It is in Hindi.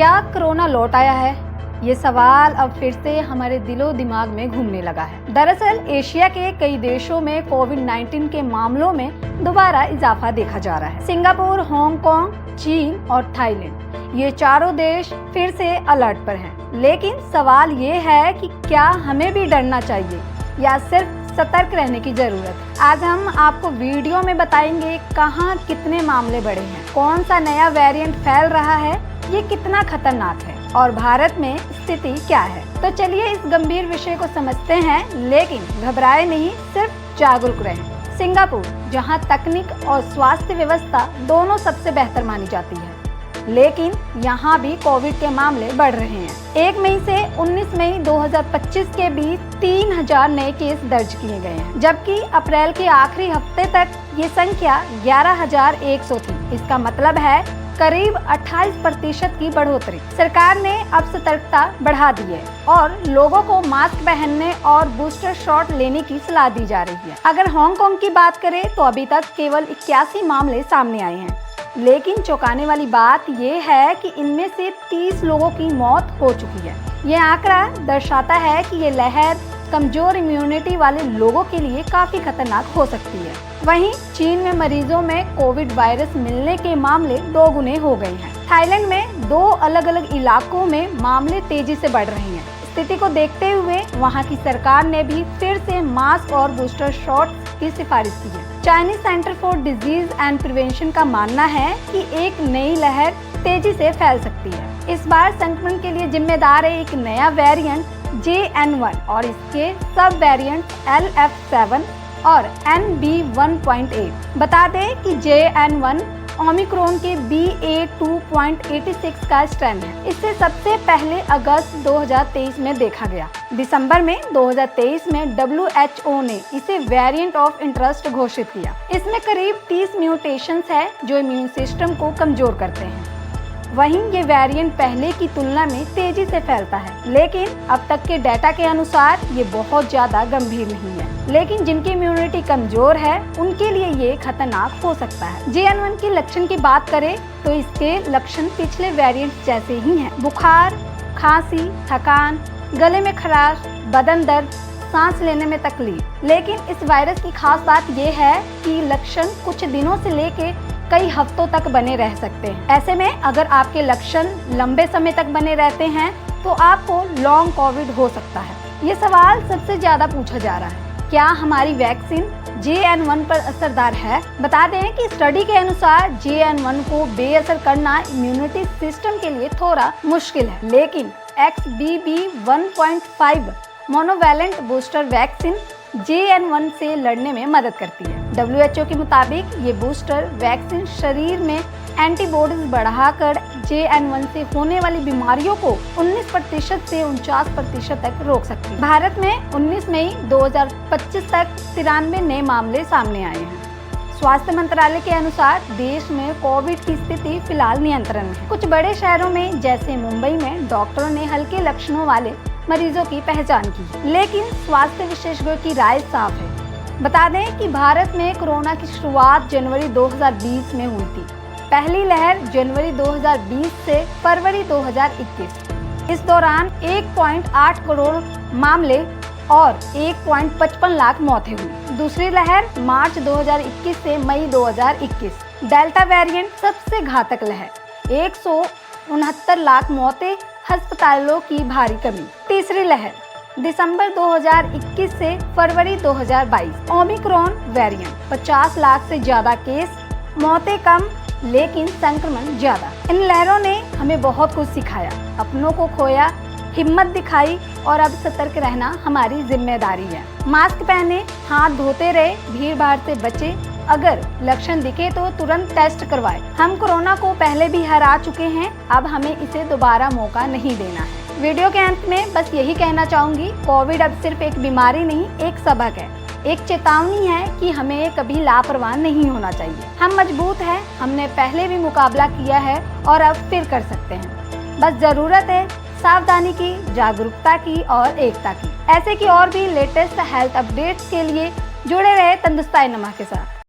क्या कोरोना लौट आया है? ये सवाल अब फिर से हमारे दिलो दिमाग में घूमने लगा है। दरअसल एशिया के कई देशों में कोविड-19 के मामलों में दोबारा इजाफा देखा जा रहा है। सिंगापुर, हांगकांग, चीन और थाईलैंड, ये चारों देश फिर से अलर्ट पर हैं। लेकिन सवाल ये है कि क्या हमें भी डरना चाहिए या सिर्फ सतर्क रहने की जरूरत है? आज हम आपको वीडियो में बताएंगे कहाँ कितने मामले बढ़े हैं, कौन सा नया वेरिएंट फैल रहा है, ये कितना खतरनाक है और भारत में स्थिति क्या है। तो चलिए इस गंभीर विषय को समझते हैं, लेकिन घबराए नहीं, सिर्फ जागरूक रहें। सिंगापुर, जहां तकनीक और स्वास्थ्य व्यवस्था दोनों सबसे बेहतर मानी जाती है, लेकिन यहां भी कोविड के मामले बढ़ रहे हैं। 1 मई से 19 मई 2025 के बीच 3000 नए केस दर्ज किए गए हैं, जबकि अप्रैल के आखिरी हफ्ते तक ये संख्या 11100 थी। इसका मतलब है करीब 28% की बढ़ोतरी। सरकार ने अब सतर्कता बढ़ा दी है और लोगों को मास्क पहनने और बूस्टर शॉट लेने की सलाह दी जा रही है। अगर हांगकांग की बात करें तो अभी तक केवल 81 मामले सामने आए हैं, लेकिन चौंकाने वाली बात ये है कि इनमें से 30 लोगों की मौत हो चुकी है। ये आंकड़ा दर्शाता है कि ये लहर कमजोर इम्यूनिटी वाले लोगों के लिए काफी खतरनाक हो सकती है। वहीं चीन में मरीजों में कोविड वायरस मिलने के मामले 2 गुने हो गए हैं। थाईलैंड में 2 अलग अलग इलाकों में मामले तेजी से बढ़ रहे हैं। स्थिति को देखते हुए वहां की सरकार ने भी फिर से मास्क और बूस्टर शॉट की सिफारिश की है। Chinese centre for disease and prevention का मानना है कि एक नई लहर तेजी से फैल सकती है। इस बार संक्रमण के लिए जिम्मेदार है एक नया वेरिएंट JN1 और इसके सब वेरिएंट LF7 और NB1.8। बता दें कि JN1 ओमिक्रॉन के BA2.86 का स्ट्रेन है। इसे सबसे पहले अगस्त 2023 में देखा गया। दिसंबर में 2023 में WHO ने इसे वेरिएंट ऑफ इंटरेस्ट घोषित किया। इसमें करीब 30 म्यूटेशंस है जो इम्यून सिस्टम को कमजोर करते हैं। वहीं ये वेरिएंट पहले की तुलना में तेजी से फैलता है, लेकिन अब तक के डेटा के अनुसार ये बहुत ज्यादा गंभीर नहीं है। लेकिन जिनकी इम्यूनिटी कमजोर है उनके लिए ये खतरनाक हो सकता है। JN1 के लक्षण की बात करें तो इसके लक्षण पिछले वेरिएंट जैसे ही हैं। बुखार, खांसी, थकान, गले में खराश, बदन दर्द, सांस लेने में तकलीफ। लेकिन इस वायरस की खास बात ये है कि लक्षण कुछ दिनों से लेके कई हफ्तों तक बने रह सकते हैं। ऐसे में अगर आपके लक्षण लंबे समय तक बने रहते हैं तो आपको लॉन्ग कोविड हो सकता है। ये सवाल सबसे ज्यादा पूछा जा रहा है, क्या हमारी वैक्सीन JN1 पर असरदार है? बता दें कि स्टडी के अनुसार JN1 को बेअसर करना इम्यूनिटी सिस्टम के लिए थोड़ा मुश्किल है, लेकिन XBB1.5 monovalent booster vaccine JN1 से लड़ने में मदद करती है। WHO के मुताबिक ये बूस्टर वैक्सीन शरीर में एंटीबॉडीज बढ़ाकर JN1 से होने वाली बीमारियों को 19% से 49% तक रोक सकती है। भारत में 19 मई 2025 तक 93 नए मामले सामने आए हैं। स्वास्थ्य मंत्रालय के अनुसार देश में कोविड की स्थिति फिलहाल नियंत्रण में है। कुछ बड़े शहरों में जैसे मुंबई में डॉक्टरों ने हल्के लक्षणों वाले मरीजों की पहचान की, लेकिन स्वास्थ्य विशेषज्ञों की राय साफ है। बता दें कि भारत में कोरोना की शुरुआत जनवरी 2020 में हुई थी। पहली लहर जनवरी 2020 से फरवरी 2021। इस दौरान 1.8 करोड़ मामले और 1.55 लाख मौतें हुई। दूसरी लहर मार्च 2021 से मई 2021। डेल्टा वेरिएंट सबसे घातक लहर, 169 लाख मौतें, अस्पतालों की भारी कमी। तीसरी लहर दिसंबर 2021 से फरवरी 2022। ओमिक्रॉन वेरिएंट, 50 लाख से ज्यादा केस, मौतें कम लेकिन संक्रमण ज्यादा। इन लहरों ने हमें बहुत कुछ सिखाया, अपनों को खोया, हिम्मत दिखाई और अब सतर्क रहना हमारी जिम्मेदारी है। मास्क पहने, हाथ धोते रहे, भीड़ भाड़ से बचे। अगर लक्षण दिखे तो तुरंत टेस्ट करवाएं। हम कोरोना को पहले भी हरा चुके हैं, अब हमें इसे दोबारा मौका नहीं देना है। वीडियो के अंत में बस यही कहना चाहूंगी, कोविड अब सिर्फ एक बीमारी नहीं, एक सबक है, एक चेतावनी है कि हमें कभी लापरवाह नहीं होना चाहिए। हम मजबूत हैं, हमने पहले भी मुकाबला किया है और अब फिर कर सकते हैं। बस जरूरत है सावधानी की, जागरूकता की और एकता की। ऐसे की और भी लेटेस्ट हेल्थ अपडेट्स के लिए जुड़े रहे तंदुरुस्ताई नमा के साथ।